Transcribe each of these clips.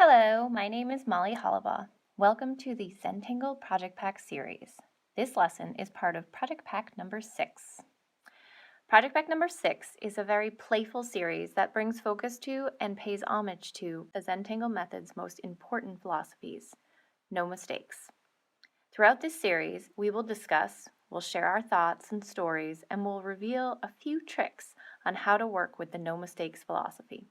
Hello, my name is Molly Hollabaugh. Welcome to the Zentangle Project Pack series. This lesson is part of Project Pack number 6. Project Pack number 6 is a very playful series that brings focus to and pays homage to the Zentangle method's most important philosophies, no mistakes. Throughout this series, we will discuss, we'll share our thoughts and stories, and we'll reveal a few tricks on how to work with the no mistakes philosophy.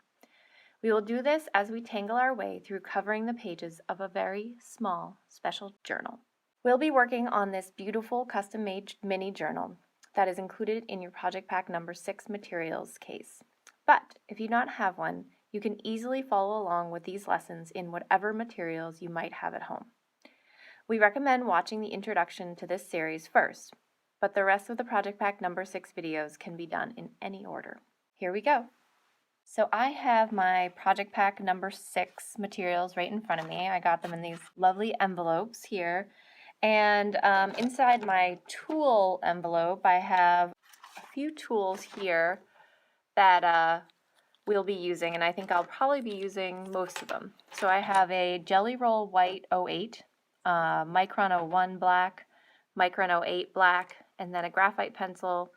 We will do this as we tangle our way through covering the pages of a very small special journal. We'll be working on this beautiful custom-made mini journal that is included in your Project Pack number 6 materials case. But if you do not have one, you can easily follow along with these lessons in whatever materials you might have at home. We recommend watching the introduction to this series first, but the rest of the Project Pack number 6 videos can be done in any order. Here we go. So I have my Project Pack number 6 materials right in front of me. I got them in these lovely envelopes here. And inside my tool envelope, I have a few tools here that we'll be using, and I think I'll probably be using most of them. So I have a Jelly Roll White 08, Micron 01 black, Micron 08 black, and then a graphite pencil,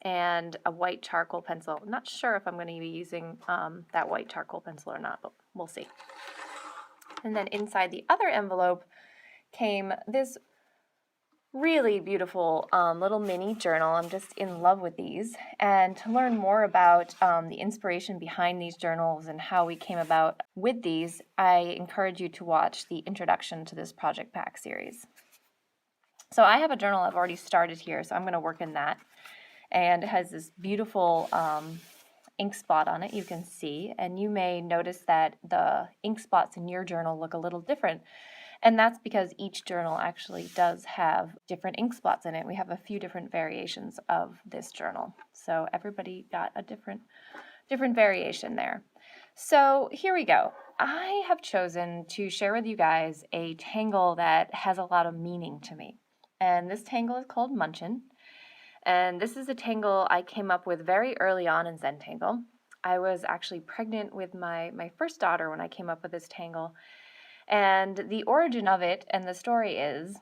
and a white charcoal pencil. I'm not sure if I'm going to be using that white charcoal pencil or not, but we'll see. And then inside the other envelope came this really beautiful little mini journal. I'm just in love with these. And to learn more about the inspiration behind these journals and how we came about with these, I encourage you to watch the introduction to this Project Pack series. So I have a journal I've already started here, so I'm going to work in that. And it has this beautiful ink spot on it, you can see, and you may notice that the ink spots in your journal look a little different, and that's because each journal actually does have different ink spots in it. We have a few different variations of this journal, so everybody got a different variation there. So here we go. I have chosen to share with you guys a tangle that has a lot of meaning to me, and this tangle is called Munchin. And this is a tangle I came up with very early on in Zentangle. I was actually pregnant with my first daughter when I came up with this tangle. And the origin of it and the story is,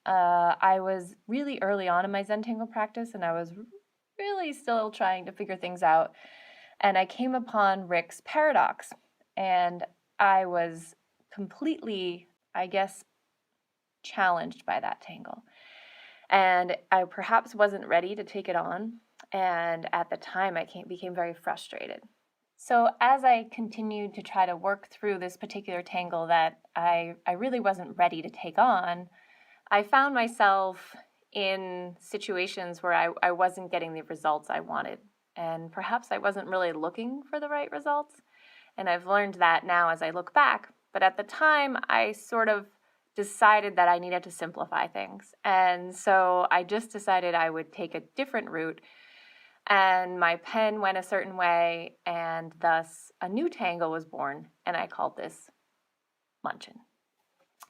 I was really early on in my Zentangle practice, and I was really still trying to figure things out. And I came upon Rick's paradox, and I was completely, I guess, challenged by that tangle. And I perhaps wasn't ready to take it on, and at the time I became very frustrated. So as I continued to try to work through this particular tangle that I really wasn't ready to take on, I found myself in situations where I wasn't getting the results I wanted, and perhaps I wasn't really looking for the right results, and I've learned that now as I look back. But at the time, I sort of decided that I needed to simplify things. And so I just decided I would take a different route, and my pen went a certain way, and thus a new tangle was born, and I called this Munchin.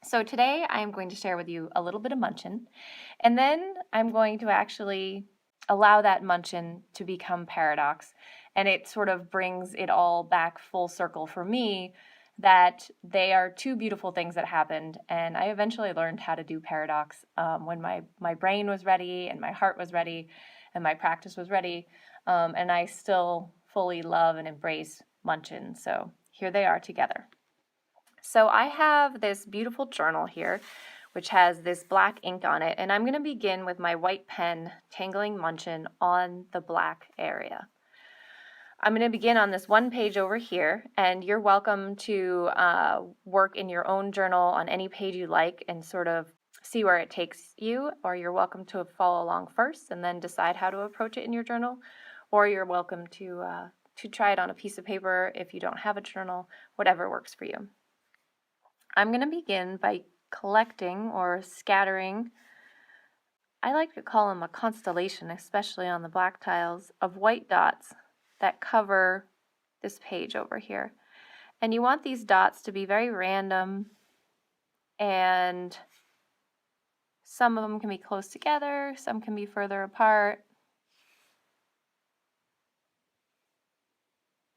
So today I'm going to share with you a little bit of Munchin, and then I'm going to actually allow that Munchin to become paradox, and it sort of brings it all back full circle for me that they are two beautiful things that happened, and I eventually learned how to do paradox when my brain was ready and my heart was ready and my practice was ready, and I still fully love and embrace Munchin. So here they are together. So I have this beautiful journal here which has this black ink on it, and I'm going to begin with my white pen tangling Munchin on the black area. I'm going to begin on this one page over here, and you're welcome to work in your own journal on any page you like and sort of see where it takes you, or you're welcome to follow along first and then decide how to approach it in your journal, or you're welcome to try it on a piece of paper if you don't have a journal, whatever works for you. I'm going to begin by collecting or scattering, I like to call them a constellation, especially on the black tiles, of white dots that cover this page over here. And you want these dots to be very random, and some of them can be close together, some can be further apart.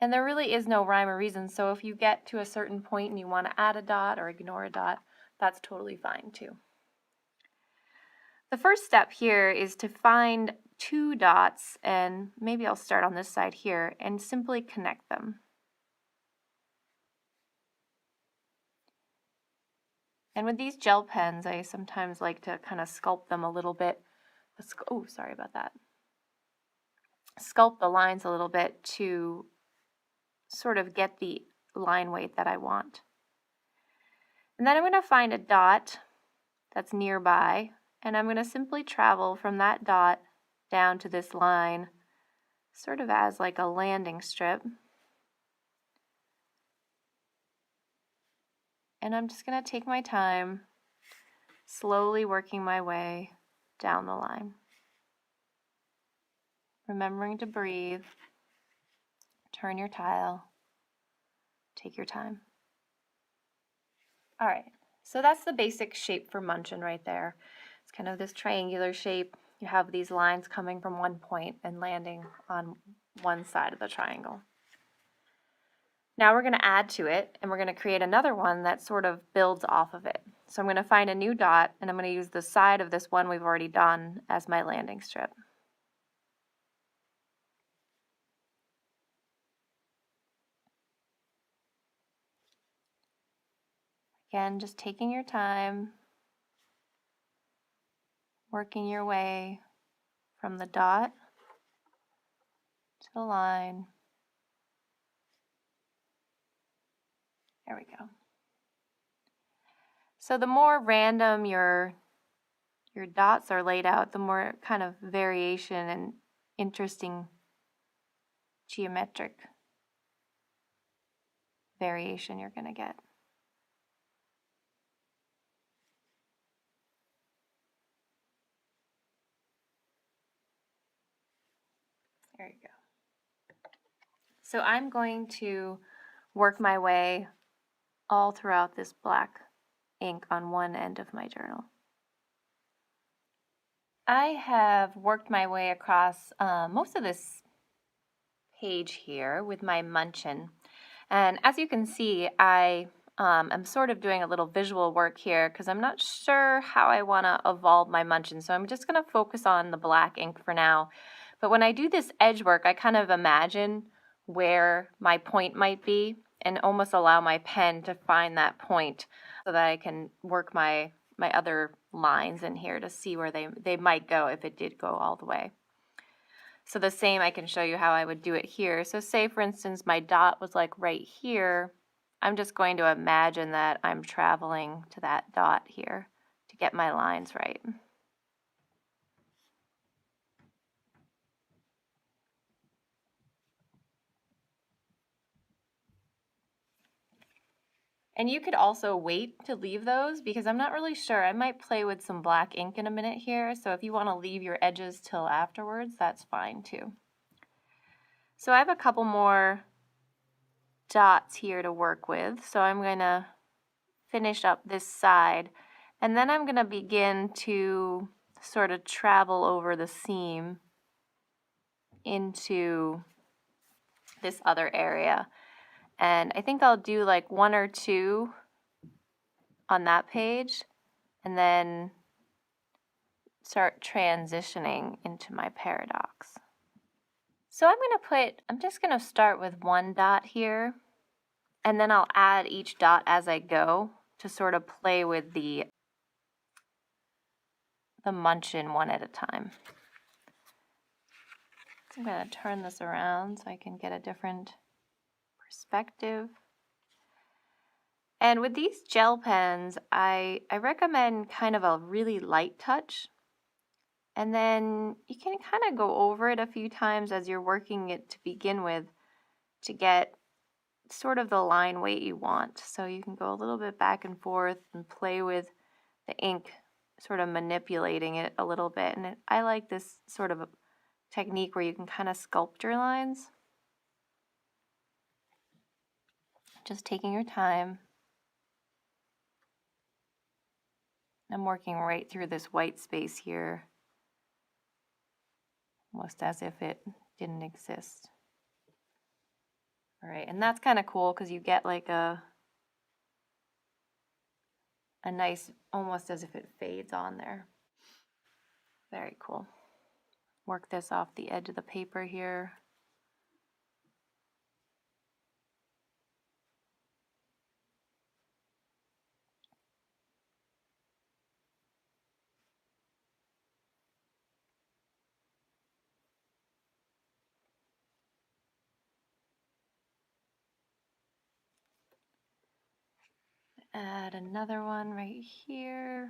And there really is no rhyme or reason, so if you get to a certain point and you want to add a dot or ignore a dot, that's totally fine too. The first step here is to find two dots, and maybe I'll start on this side here, and simply connect them. And with these gel pens, I sometimes like to kind of sculpt them a little bit. Oh, sorry about that. Sculpt the lines a little bit to sort of get the line weight that I want. And then I'm going to find a dot that's nearby, and I'm going to simply travel from that dot down to this line, sort of as like a landing strip. And I'm just going to take my time, slowly working my way down the line. Remembering to breathe, turn your tile, take your time. All right, so that's the basic shape for Munchkin right there. It's kind of this triangular shape. You have these lines coming from one point and landing on one side of the triangle. Now we're going to add to it, and we're going to create another one that sort of builds off of it. So I'm going to find a new dot, and I'm going to use the side of this one we've already done as my landing strip. Again, just taking your time, working your way from the dot to the line. There we go. So the more random your dots are laid out, the more kind of variation and interesting geometric variation you're going to get. There you go. So I'm going to work my way all throughout this black ink on one end of my journal. I have worked my way across most of this page here with my Munchkin. And as you can see, I am sort of doing a little visual work here because I'm not sure how I want to evolve my Munchkin. So I'm just going to focus on the black ink for now. But when I do this edge work, I kind of imagine where my point might be and almost allow my pen to find that point so that I can work my other lines in here to see where they might go if it did go all the way. So the same, I can show you how I would do it here. So say, for instance, my dot was like right here. I'm just going to imagine that I'm traveling to that dot here to get my lines right. And you could also wait to leave those because I'm not really sure. I might play with some black ink in a minute here. So if you want to leave your edges till afterwards, that's fine too. So I have a couple more dots here to work with. So I'm going to finish up this side. And then I'm going to begin to sort of travel over the seam into this other area. And I think I'll do like one or two on that page and then start transitioning into my paradox. So I'm just going to start with one dot here, and then I'll add each dot as I go to sort of play with the Munchkin one at a time. So I'm going to turn this around so I can get a different perspective. And with these gel pens, I recommend kind of a really light touch. And then you can kind of go over it a few times as you're working it to begin with to get sort of the line weight you want. So you can go a little bit back and forth and play with the ink, sort of manipulating it a little bit. And I like this sort of a technique where you can kind of sculpt your lines. Just taking your time. I'm working right through this white space here, almost as if it didn't exist. All right, and that's kind of cool because you get like a nice, almost as if it fades on there. Very cool. Work this off the edge of the paper here. Add another one right here.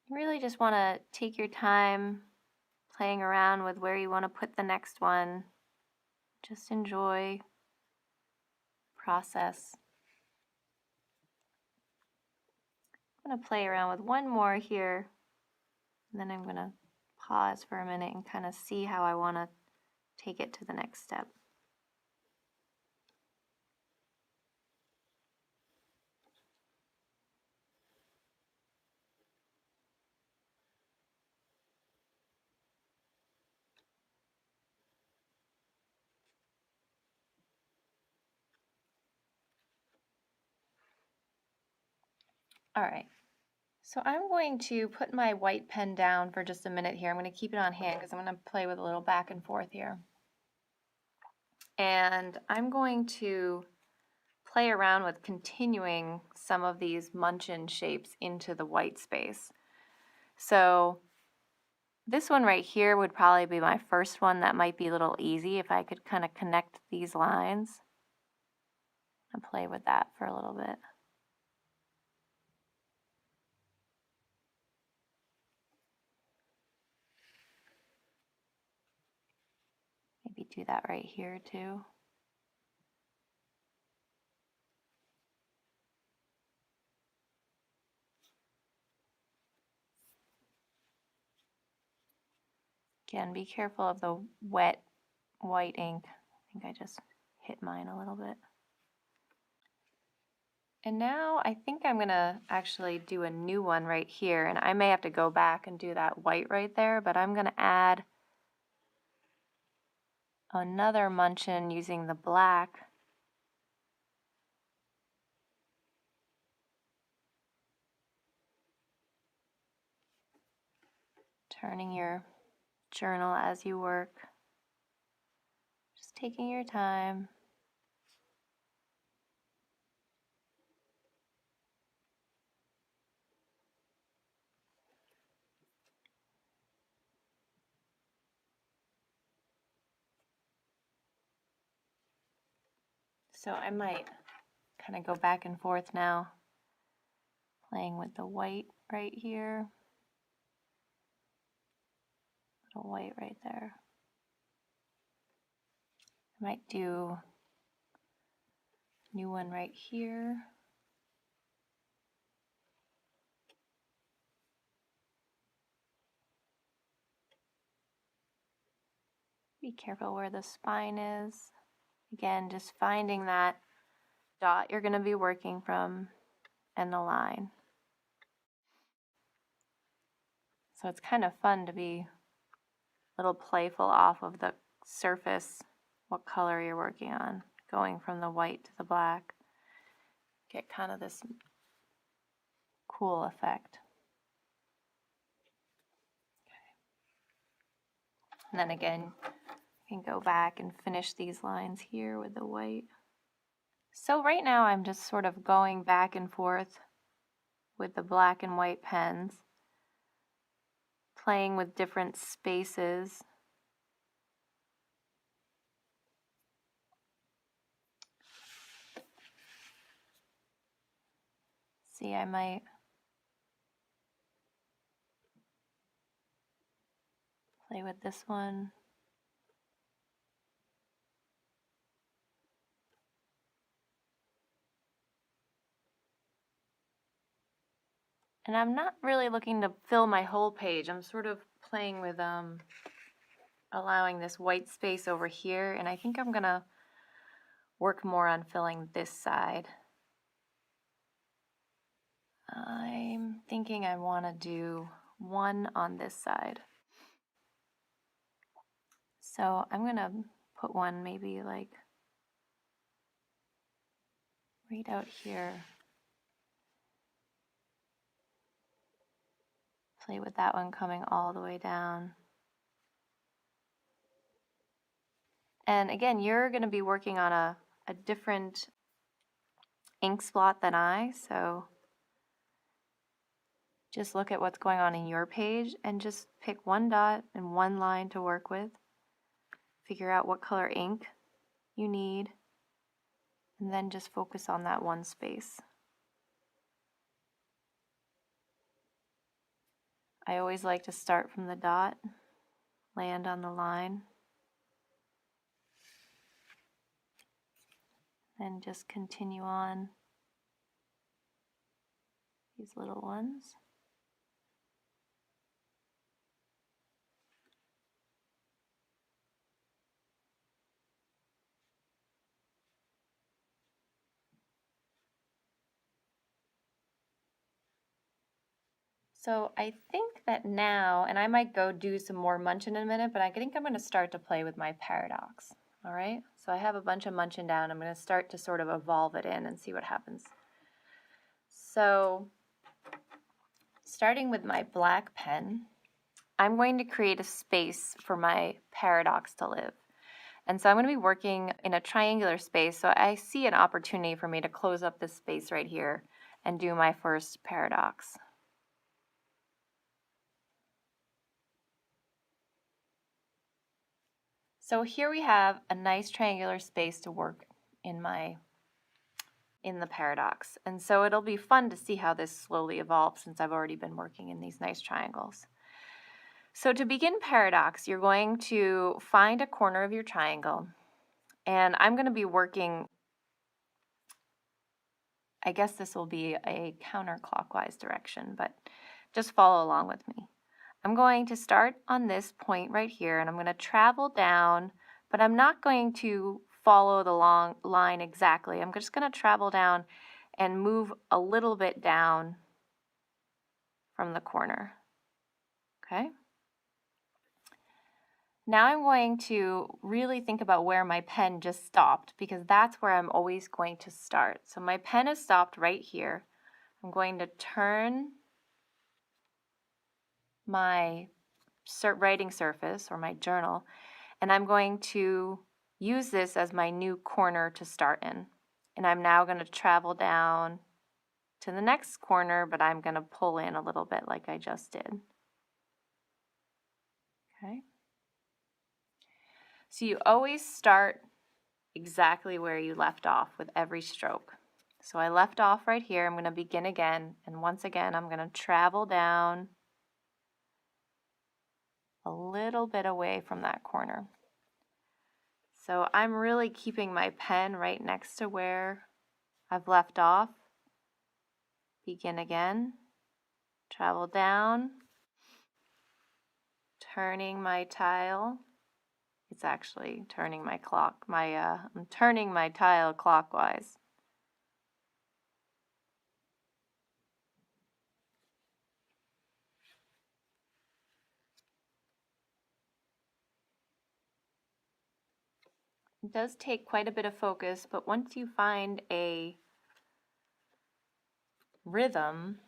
You really just want to take your time playing around with where you want to put the next one. Just enjoy process. I'm going to play around with one more here, and then I'm going to pause for a minute and kind of see how I want to take it to the next step. All right, so I'm going to put my white pen down for just a minute here. I'm going to keep it on hand because I'm going to play with a little back and forth here. And I'm going to play around with continuing some of these Munchkin shapes into the white space. So this one right here would probably be my first one. That might be a little easy if I could kind of connect these lines and play with that for a little bit. Maybe do that right here too. Again, be careful of the wet white ink. I think I just hit mine a little bit. And now I think I'm gonna actually do a new one right here, and I may have to go back and do that white right there, but I'm gonna add another Munchkin using the black. Turning your journal as you work. Just taking your time. So I might kind of go back and forth now, playing with the white right here. Little white right there. I might do a new one right here. Be careful where the spine is. Again, just finding that dot you're going to be working from and the line. So it's kind of fun to be a little playful off of the surface, what color you're working on, going from the white to the black. Get kind of this cool effect. And then again, you can go back and finish these lines here with the white. So right now I'm just sort of going back and forth with the black and white pens, playing with different spaces. See, I might play with this one. And I'm not really looking to fill my whole page. I'm sort of playing with allowing this white space over here, and I think I'm gonna work more on filling this side. I'm thinking I want to do one on this side. So I'm gonna put one maybe like right out here. Play with that one coming all the way down. And again, you're going to be working on a different ink spot than I, so just look at what's going on in your page and just pick one dot and one line to work with. Figure out what color ink you need, and then just focus on that one space. I always like to start from the dot, land on the line, and just continue on these little ones. So I think that now, and I might go do some more munching in a minute, but I think I'm going to start to play with my paradox. All right, so I have a bunch of munching down. I'm going to start to sort of evolve it in and see what happens. So starting with my black pen, I'm going to create a space for my paradox to live. And so I'm going to be working in a triangular space. So I see an opportunity for me to close up this space right here and do my first paradox. So here we have a nice triangular space to work in the paradox. And so it'll be fun to see how this slowly evolves since I've already been working in these nice triangles. So to begin paradox, you're going to find a corner of your triangle. And I'm going to be working, I guess this will be a counterclockwise direction, but just follow along with me. I'm going to start on this point right here, and I'm going to travel down, but I'm not going to follow the long line exactly. I'm just going to travel down and move a little bit down from the corner. Okay? Now I'm going to really think about where my pen just stopped, because that's where I'm always going to start. So my pen has stopped right here. I'm going to turn my writing surface or my journal, and I'm going to use this as my new corner to start in. And I'm now going to travel down to the next corner, but I'm going to pull in a little bit like I just did. Okay. So you always start exactly where you left off with every stroke. So I left off right here. I'm going to begin again, and once again I'm going to travel down a little bit away from that corner. So I'm really keeping my pen right next to where I've left off. Begin again, travel down, turning my tile. It's actually turning my I'm turning my tile clockwise. It does take quite a bit of focus, but once you find a rhythm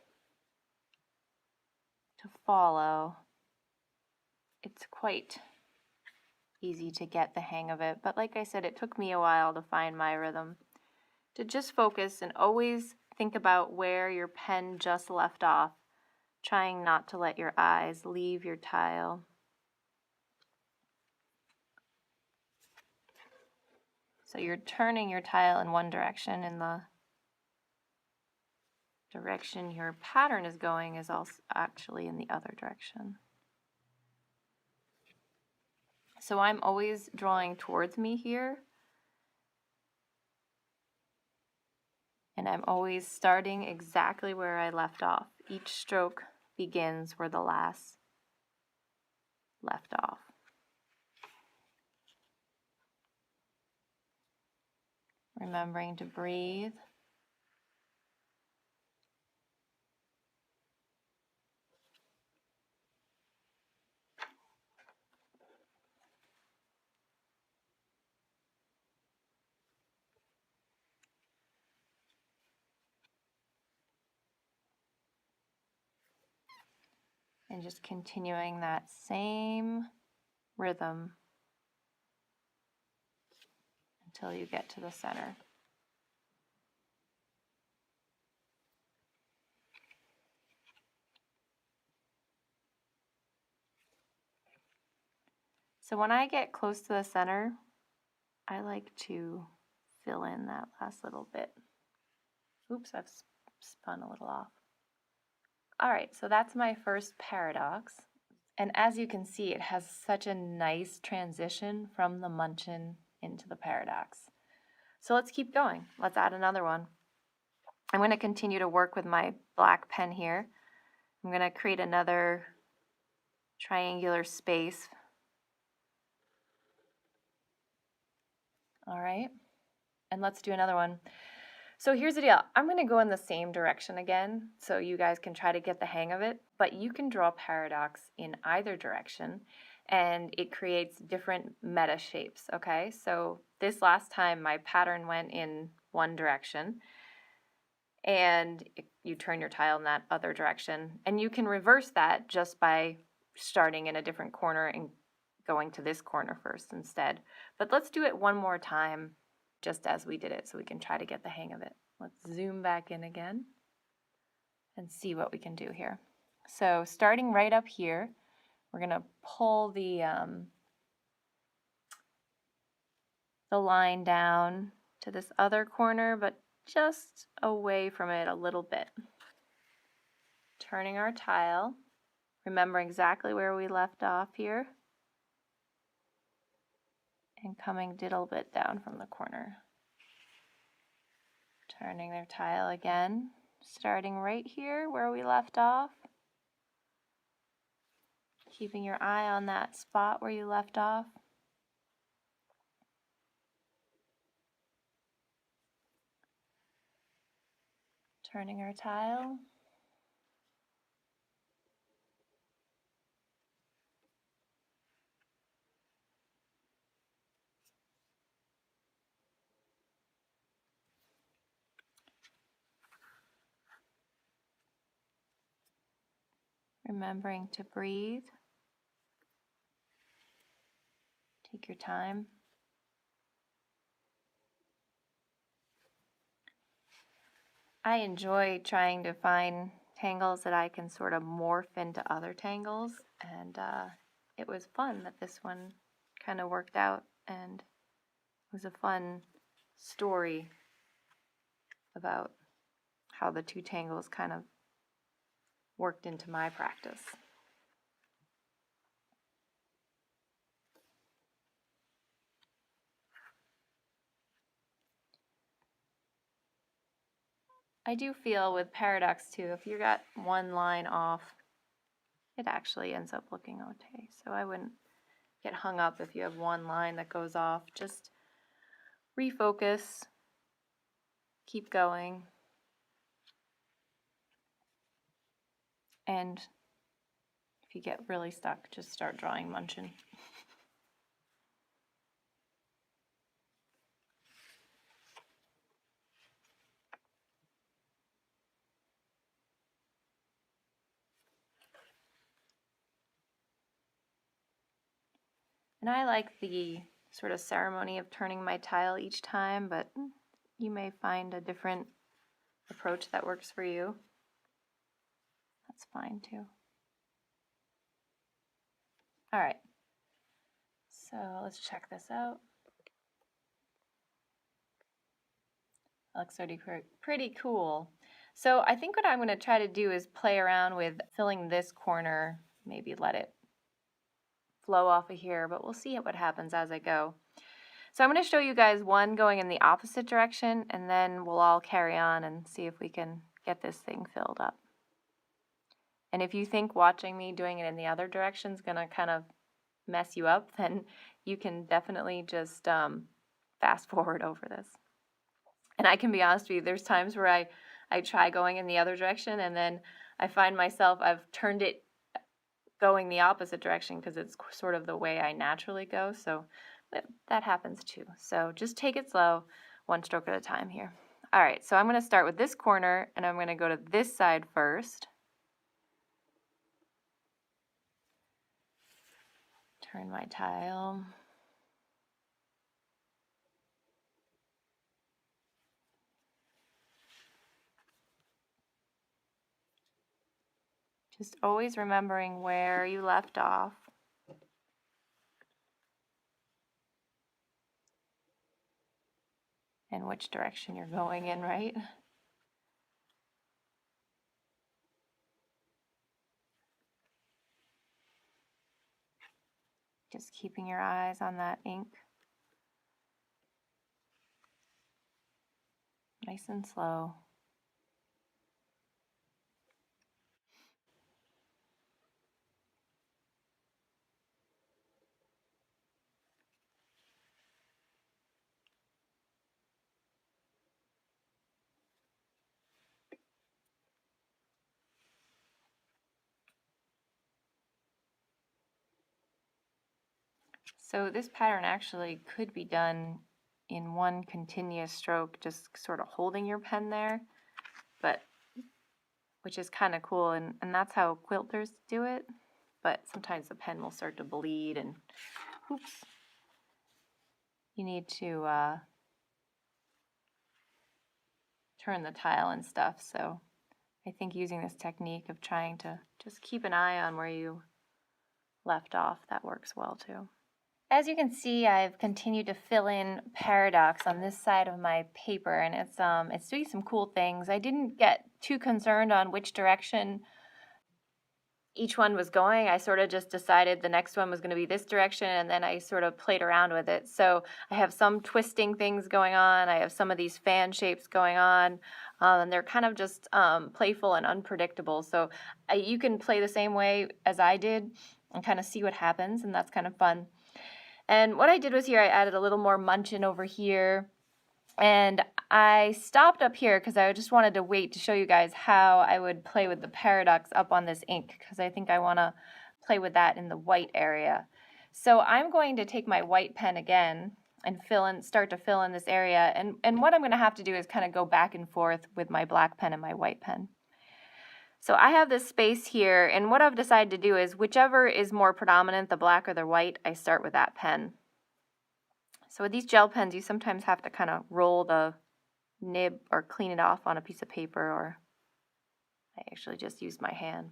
to follow, it's quite easy to get the hang of it. But like I said, it took me a while to find my rhythm. To just focus and always think about where your pen just left off, trying not to let your eyes leave your tile. So you're turning your tile in one direction, and the direction your pattern is going is also actually in the other direction. So I'm always drawing towards me here, and I'm always starting exactly where I left off. Each stroke begins where the last left off. Remembering to breathe. And just continuing that same rhythm until you get to the center. So when I get close to the center, I like to fill in that last little bit. Oops, I've spun a little off. All right, so that's my first paradox. And as you can see, it has such a nice transition from the Munchin into the paradox. So let's keep going. Let's add another one. I'm going to continue to work with my black pen here. I'm going to create another triangular space. All right, and let's do another one. So here's the deal. I'm going to go in the same direction again so you guys can try to get the hang of it, but you can draw paradox in either direction and it creates different meta shapes, okay? So this last time my pattern went in one direction and you turn your tile in that other direction, and you can reverse that just by starting in a different corner and going to this corner first instead. But let's do it one more time just as we did it so we can try to get the hang of it. Let's zoom back in again and see what we can do here. So starting right up here, we're going to pull the line down to this other corner, but just away from it a little bit. Turning our tile, remember exactly where we left off here, and coming a little bit down from the corner. Turning their tile again, starting right here where we left off. Keeping your eye on that spot where you left off. Turning our tile. Remembering to breathe. Take your time. I enjoy trying to find tangles that I can sort of morph into other tangles, and it was fun that this one kind of worked out, and it was a fun story about how the two tangles kind of worked into my practice. I do feel with paradox too, if you got one line off, it actually ends up looking okay. So I wouldn't get hung up if you have one line that goes off. Just refocus, keep going, and if you get really stuck, just start drawing Munchin. And I like the sort of ceremony of turning my tile each time, but you may find a different approach that works for you. That's fine too. All right, so let's check this out. That looks pretty cool. So I think what I'm going to try to do is play around with filling this corner, maybe let it flow off of here, but we'll see what happens as I go. So I'm going to show you guys one going in the opposite direction, and then we'll all carry on and see if we can get this thing filled up. And if you think watching me doing it in the other direction is going to kind of mess you up, then you can definitely just fast forward over this. And I can be honest with you, there's times where I try going in the other direction, and then I find myself, I've turned it going the opposite direction because it's sort of the way I naturally go. So that happens too. So just take it slow, one stroke at a time here. All right, so I'm going to start with this corner, and I'm going to go to this side first. Turn my tile. Just always remembering where you left off. And which direction you're going in, right? Just keeping your eyes on that ink. Nice and slow. So this pattern actually could be done in one continuous stroke, just sort of holding your pen there, but which is kind of cool, and that's how quilters do it. But sometimes the pen will start to bleed, and oops, you need to turn the tile and stuff. So I think using this technique of trying to just keep an eye on where you left off, that works well too. As you can see, I've continued to fill in paradox on this side of my paper, and it's doing some cool things. I didn't get too concerned on which direction each one was going. I sort of just decided the next one was going to be this direction, and then I sort of played around with it. So I have some twisting things going on. I have some of these fan shapes going on, and they're kind of just playful and unpredictable. So you can play the same way as I did and kind of see what happens, and that's kind of fun. And what I did was here, I added a little more munchin over here. And I stopped up here because I just wanted to wait to show you guys how I would play with the paradox up on this ink, because I think I want to play with that in the white area. So I'm going to take my white pen again and start to fill in this area. And what I'm going to have to do is kind of go back and forth with my black pen and my white pen. So I have this space here, and what I've decided to do is whichever is more predominant, the black or the white, I start with that pen. So with these gel pens, you sometimes have to kind of roll the nib or clean it off on a piece of paper, or I actually just used my hand.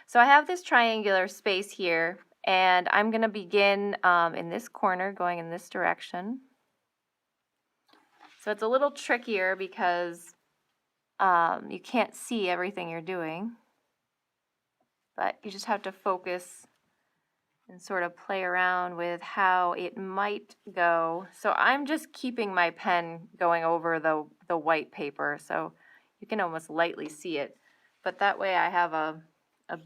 So I have this triangular space here, and I'm going to begin in this corner, going in this direction. So it's a little trickier because you can't see everything you're doing, but you just have to focus and sort of play around with how it might go. So I'm just keeping my pen going over the white paper, so you can almost lightly see it. But that way I have a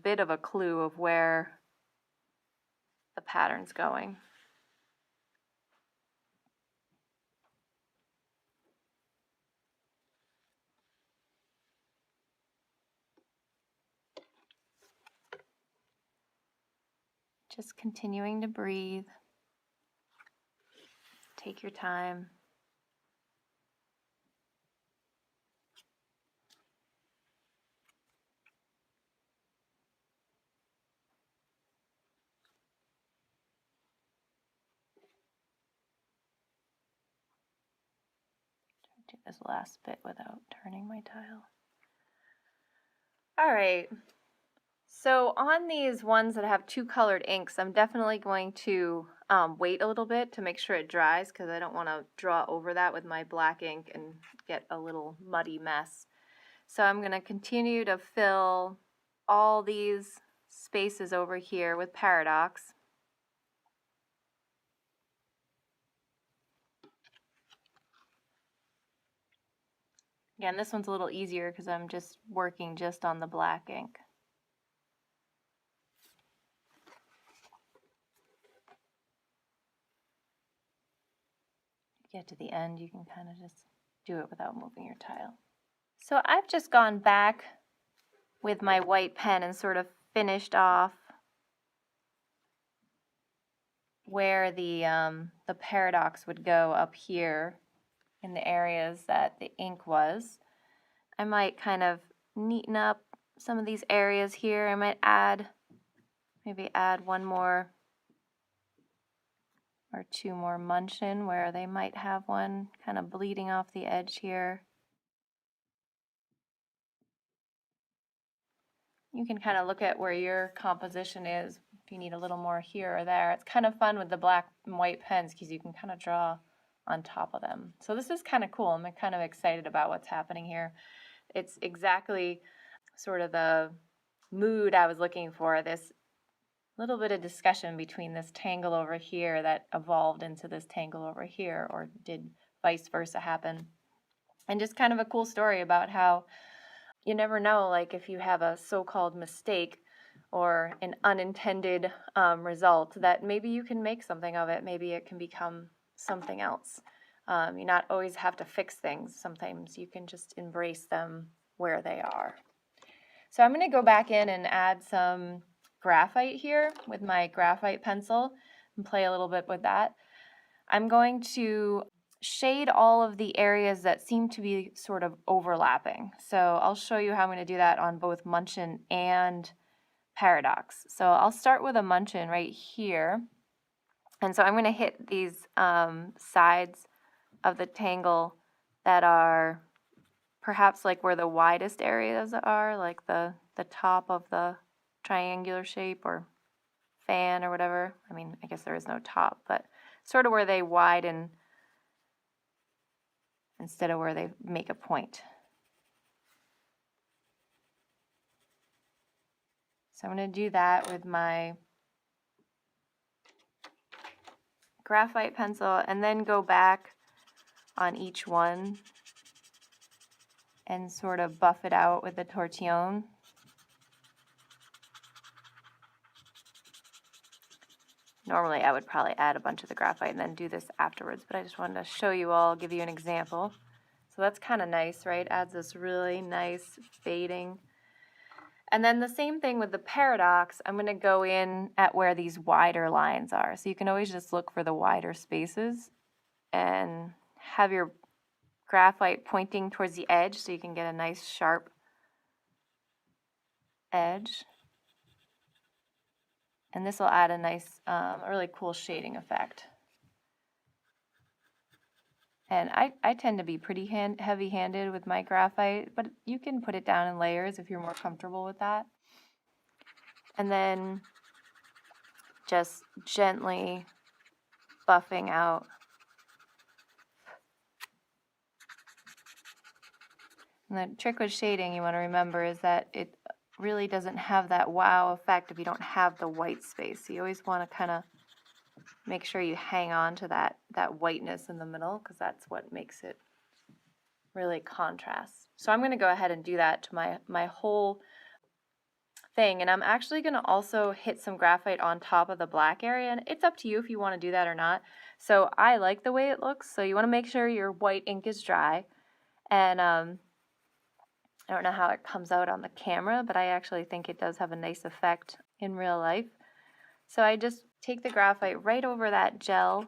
bit of a clue of where the pattern's going. Just continuing to breathe. Take your time. Do this last bit without turning my tile. All right. So on these ones that have two colored inks, I'm definitely going to wait a little bit to make sure it dries, because I don't want to draw over that with my black ink and get a little muddy mess. So I'm going to continue to fill all these spaces over here with paradox. Again, this one's a little easier because I'm just working just on the black ink. Get to the end, you can kind of just do it without moving your tile. So I've just gone back with my white pen and sort of finished off where the paradox would go up here in the areas that the ink was. I might kind of neaten up some of these areas here. I might maybe add one more or 2 more Munchin where they might have one kind of bleeding off the edge here. You can kind of look at where your composition is, if you need a little more here or there. It's kind of fun with the black and white pens because you can kind of draw on top of them. So this is kind of cool. I'm kind of excited about what's happening here. It's exactly sort of the mood I was looking for, this little bit of discussion between this tangle over here that evolved into this tangle over here, or did vice versa happen. And just kind of a cool story about how you never know, like if you have a so-called mistake or an unintended result, that maybe you can make something of it. Maybe it can become something else. You not always have to fix things. Sometimes you can just embrace them where they are. So I'm going to go back in and add some graphite here with my graphite pencil and play a little bit with that. I'm going to shade all of the areas that seem to be sort of overlapping. So I'll show you how I'm going to do that on both Munchin and Paradox. So I'll start with a Munchin right here. And so I'm going to hit these sides of the tangle that are perhaps like where the widest areas are, like the top of the triangular shape or fan or whatever. I mean, I guess there is no top, but sort of where they widen instead of where they make a point. So I'm going to do that with my graphite pencil and then go back on each one and sort of buff it out with the tortillon. Normally I would probably add a bunch of the graphite and then do this afterwards, but I just wanted to show you all, give you an example. So that's kind of nice, right? Adds this really nice fading. And then the same thing with the Paradox. I'm going to go in at where these wider lines are. So you can always just look for the wider spaces and have your graphite pointing towards the edge so you can get a nice sharp edge. And this will add a nice, really cool shading effect. And I tend to be pretty heavy-handed with my graphite, but you can put it down in layers if you're more comfortable with that. And then just gently buffing out. And the trick with shading you want to remember is that it really doesn't have that wow effect if you don't have the white space. So you always want to kind of make sure you hang on to that whiteness in the middle, because that's what makes it really contrast. So I'm going to go ahead and do that to my whole thing, and I'm actually going to also hit some graphite on top of the black area, and it's up to you if you want to do that or not. So I like the way it looks, so you want to make sure your white ink is dry. And I don't know how it comes out on the camera, but I actually think it does have a nice effect in real life. So I just take the graphite right over that gel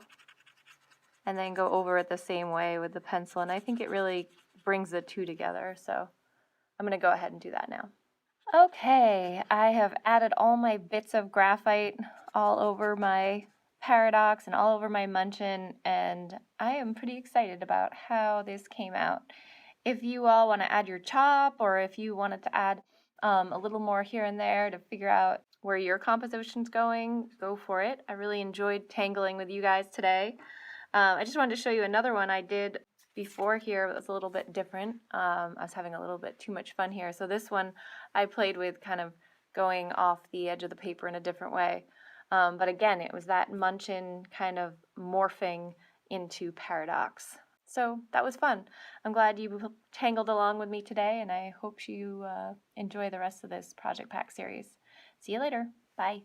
and then go over it the same way with the pencil, and I think it really brings the two together. So I'm going to go ahead and do that now. Okay, I have added all my bits of graphite all over my Paradox and all over my Munchin, and I am pretty excited about how this came out. If you all want to add your chop, or if you wanted to add a little more here and there to figure out where your composition's going, go for it. I really enjoyed tangling with you guys today. I just wanted to show you another one I did before here. It was a little bit different. I was having a little bit too much fun here. So this one I played with kind of going off the edge of the paper in a different way. But again, it was that Munchin kind of morphing into Paradox. So that was fun. I'm glad you tangled along with me today, and I hope you enjoy the rest of this Project Pack series. See you later. Bye.